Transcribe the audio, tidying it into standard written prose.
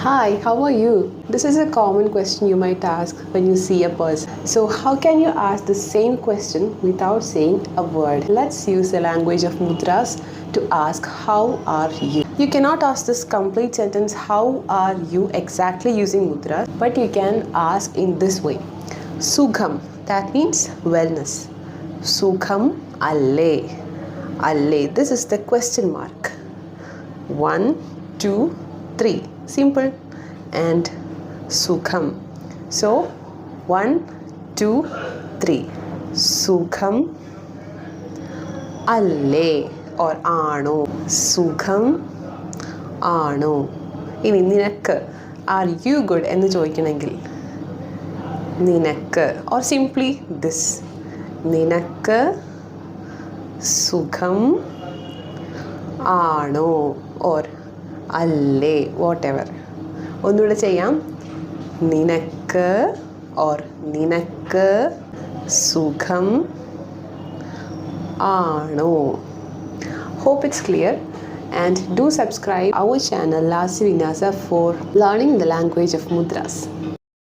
Hi, how are you? This is a common question you might ask when you see a person. So, how can you ask the same question without saying a word? Let's use the language of mudras to ask, how are you? You cannot ask this complete sentence, how are you, exactly using mudras, but you can ask in this way. Sukham, that means wellness. Sukham alle. Alle, this is the question mark. 1, 2, 3. Simple. And Sukham. So 1, 2, 3. Sukham alle or ആണോ. സുഖം ആണോ. ഇനി നിനക്ക് are you good എന്ന് ചോദിക്കണമെങ്കിൽ നിനക്ക് or simply this. നിനക്ക് സുഖം ആണോ or അല്ലേ, whatever. ഒന്നുകൂടെ ചെയ്യാം. നിനക്ക് or നിനക്ക് സുഖം ആണോ. Hope it's clear, and do subscribe our channel Lasya Vinyasa for learning the language of mudras.